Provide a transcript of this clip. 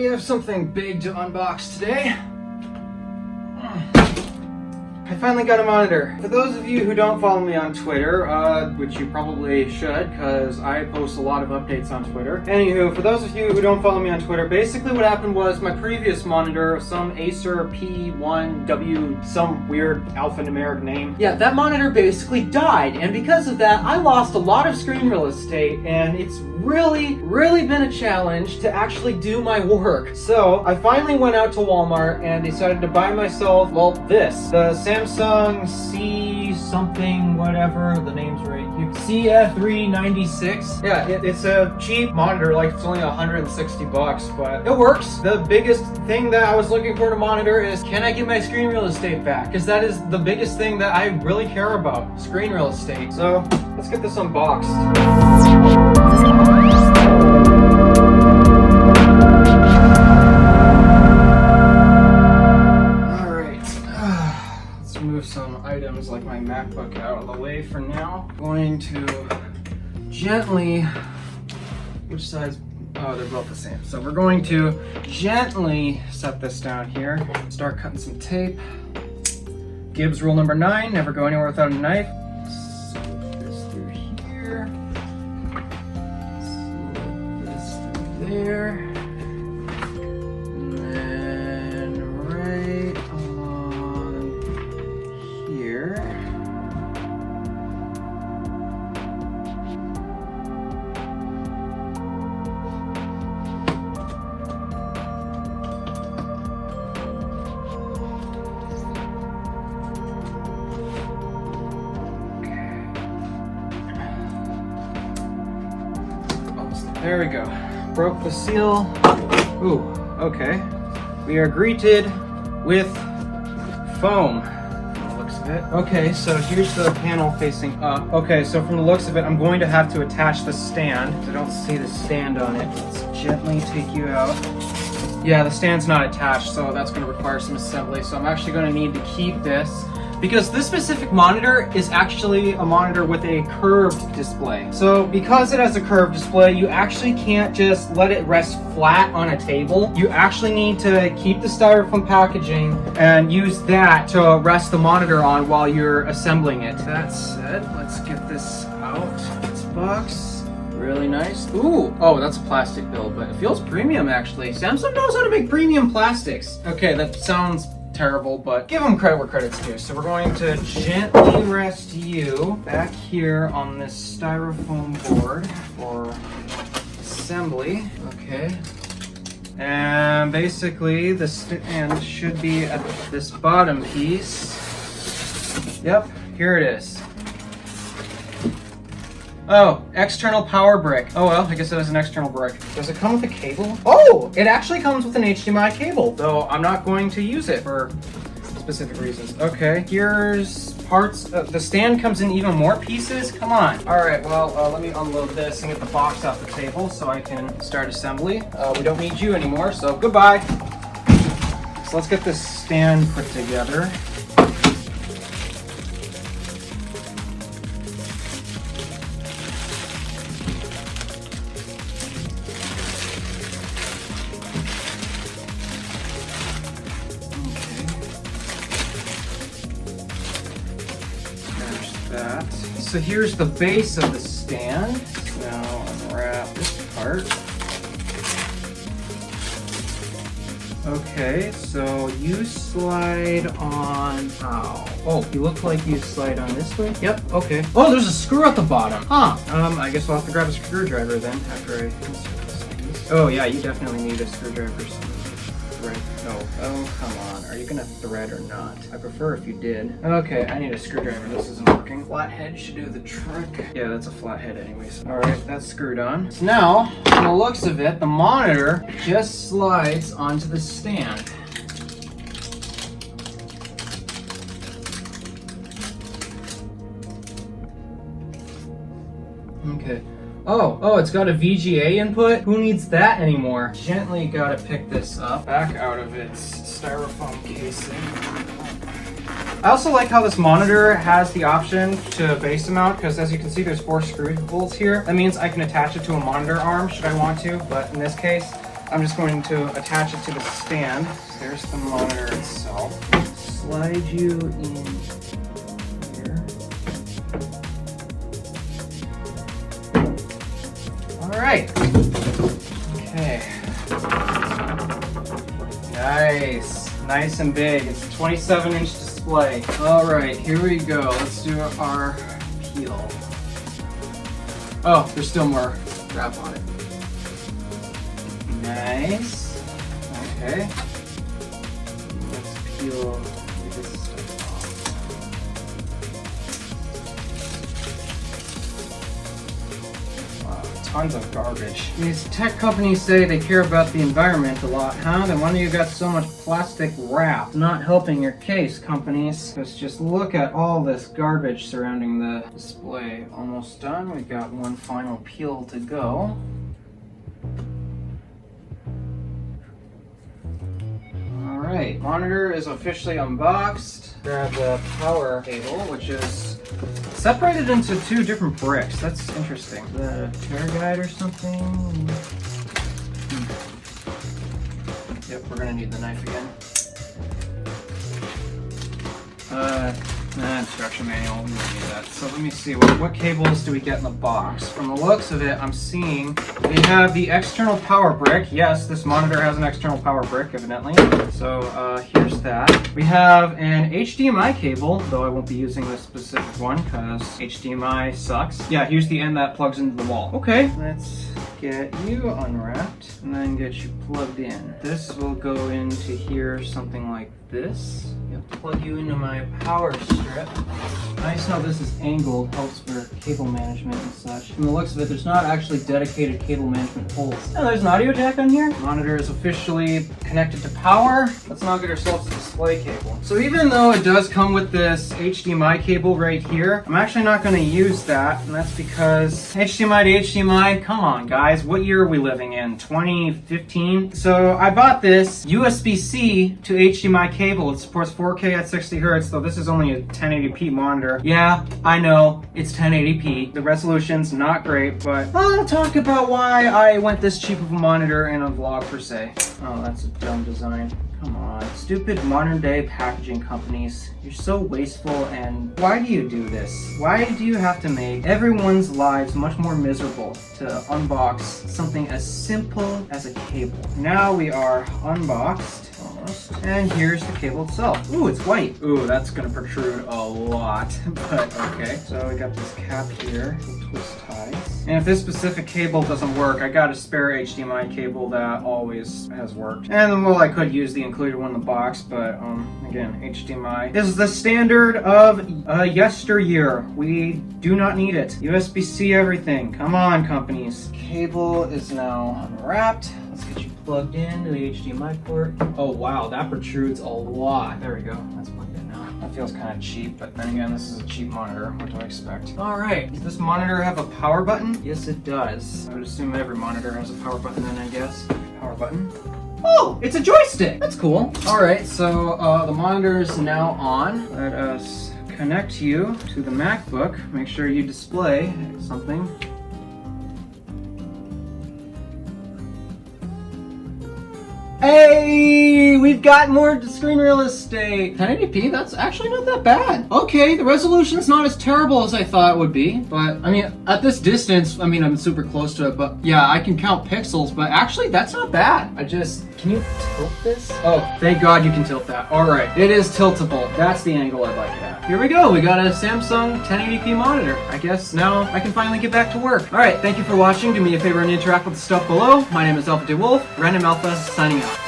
we have something big to unbox today. I finally got a monitor. For those of you who don't follow me on Twitter, which you probably should, because I post a lot of updates on Twitter. Anywho, for those of you who don't follow me on Twitter, basically what happened was my previous monitor, some Acer P1W, some weird alphanumeric name. Yeah, that monitor basically died, and because of that, I lost a lot of screen real estate, and it's really been a challenge to actually do my work. So I finally went out to Walmart and decided to buy myself, well, the Samsung C something, whatever, the name's right here, CF396. Yeah, it's a cheap monitor, like it's only 160 bucks, but it works. The biggest thing that I was looking for in a monitor is, can I get my screen real estate back? Because that is the biggest thing that I really care about, screen real estate. So let's get this unboxed. Some items like my MacBook out of the way for now. Going to gently, which side's, oh, they're both the same. So we're going to gently set this down here. Start cutting some tape. Gibbs rule number 9, never go anywhere without a knife. Slip this through here. Slip this through there. There we go. Broke the seal. Ooh, okay. We are greeted with foam. From the looks of it. Okay, so here's the panel facing up. Okay, so from the looks of it, I'm going to have to attach the stand. I don't see the stand on it. Let's gently take you out. Yeah, the stand's not attached, so that's going to require some assembly. So I'm actually going to need to keep this, because this specific monitor is actually a monitor with a curved display. So because it has a curved display, you actually can't just let it rest flat on a table. You actually need to keep the styrofoam packaging and use that to rest the monitor on while you're assembling it. That said, let's get this out. This box, really nice. Ooh, oh, that's a plastic build, but it feels premium actually. Samsung knows how to make premium plastics. Okay, that sounds terrible, but give them credit where credit's due. So we're going to gently rest you back here on this styrofoam board for assembly. Okay. And basically the stand should be at this bottom piece. Yep, here it is. Oh, external power brick. Oh well, I guess it has an external brick. Does it come with a cable? Oh, it actually comes with an HDMI cable, though I'm not going to use it for specific reasons. Okay, here's parts. The stand comes in even more pieces. Come on. All right, well, let me unload this and get the box off the table so I can start assembly. We don't need you anymore, so goodbye. So let's get this stand put together. That. So here's the base of the stand. Now unwrap this part. Okay, so you slide on. Oh, you look like you slide on this way. Yep. Okay. Oh, there's a screw at the bottom. Huh. I guess we'll have to grab a screwdriver then after I insert this piece. Oh yeah, you definitely need a screwdriver. Thread. Oh, come on. Are you gonna thread or not? I prefer if you did. Okay, I need a screwdriver. This isn't working. Flathead should do the trick. Yeah, that's a flathead anyways. Alright, that's screwed on. So now, from the looks of it, the monitor just slides onto the stand. Okay. Oh, it's got a VGA input? Who needs that anymore? Gently gotta pick this up, back out of its styrofoam casing. I also like how this monitor has the option to base mount, because as you can see, there's 4 screw holes here. That means I can attach it to a monitor arm should I want to, but in this case, I'm just going to attach it to the stand. There's the monitor itself. Slide you in here. All right. Okay. Nice and big. It's a 27-inch display. All right, here we go. Let's do our peel. Oh, there's still more wrap on it. Nice. Okay. Let's peel this stuff off. Wow, tons of garbage. These tech companies say they care about the environment a lot, huh? Then why do you got so much plastic wrap? It's not helping your case, companies. Let's just look at all this garbage surrounding the display. Almost done. We got one final peel to go. Alright, monitor is officially unboxed. Grab the power cable, which is separated into two different bricks. That's interesting. Is that a tear guide or something? Yep, we're gonna need the knife again. Instruction manual, we don't need that. So let me see, what cables do we get in the box? From the looks of it, I'm seeing we have the external power brick. Yes, this monitor has an external power brick, evidently. So here's that. We have an HDMI cable, though I won't be using this specific one because HDMI sucks. Yeah, here's the end that plugs into the wall. Okay, let's get you unwrapped and then get you plugged in. This will go into here, something like this. Yep, plug you into my power strip. Nice how this is angled, helps for cable management and such. From the looks of it, there's not actually dedicated cable management holes. Oh, there's an audio jack on here. Monitor is officially connected to power. Let's now get ourselves a display cable. So even though it does come with this HDMI cable right here, I'm actually not going to use that, and that's because HDMI to HDMI, come on guys, what year are we living in? 2015? So I bought this USB-C to HDMI cable. It supports 4K at 60 Hertz, though this is only a 1080p monitor. Yeah, I know, it's 1080p. The resolution's not great, but I'll talk about why I went this cheap of a monitor in a vlog per se. Oh, that's a dumb design. Come on. Stupid modern day packaging companies. You're so wasteful, and why do you do this? Why do you have to make everyone's lives much more miserable to unbox something as simple as a cable? Now we are unboxed. Almost. And here's the cable itself. Ooh, it's white. Ooh, that's gonna protrude a lot, but okay. So we got this cap here, twist ties. And if this specific cable doesn't work, I got a spare HDMI cable that always has worked. And well, I could use the included one in the box, but again, HDMI is the standard of yesteryear. We do not need it. USB-C everything. Come on, companies. Cable is now unwrapped. Let's get you plugged into the HDMI port. Oh wow, that protrudes a lot. There we go, that's plugged in now. That feels kind of cheap, but then again, this is a cheap monitor. What do I expect? All right, does this monitor have a power button? Yes, it does. I would assume every monitor has a power button then, I guess. Power button. Oh, it's a joystick. That's cool. All right, so the monitor is now on. Let us connect you to the MacBook. Make sure you display something. Hey, we've got more screen real estate. 1080p, that's actually not that bad. Okay, the resolution's not as terrible as I thought it would be, but I mean, at this distance, I mean, I'm super close to it, but yeah, I can count pixels, but actually that's not bad. Can you tilt this? Oh, thank God you can tilt that. All right, it is tiltable. That's the angle I'd like it at. Here we go, we got a Samsung 1080p monitor. I guess now I can finally get back to work. All right, thank you for watching. Do me a favor and interact with the stuff below. My name is DeWolf. Random Alpha signing out.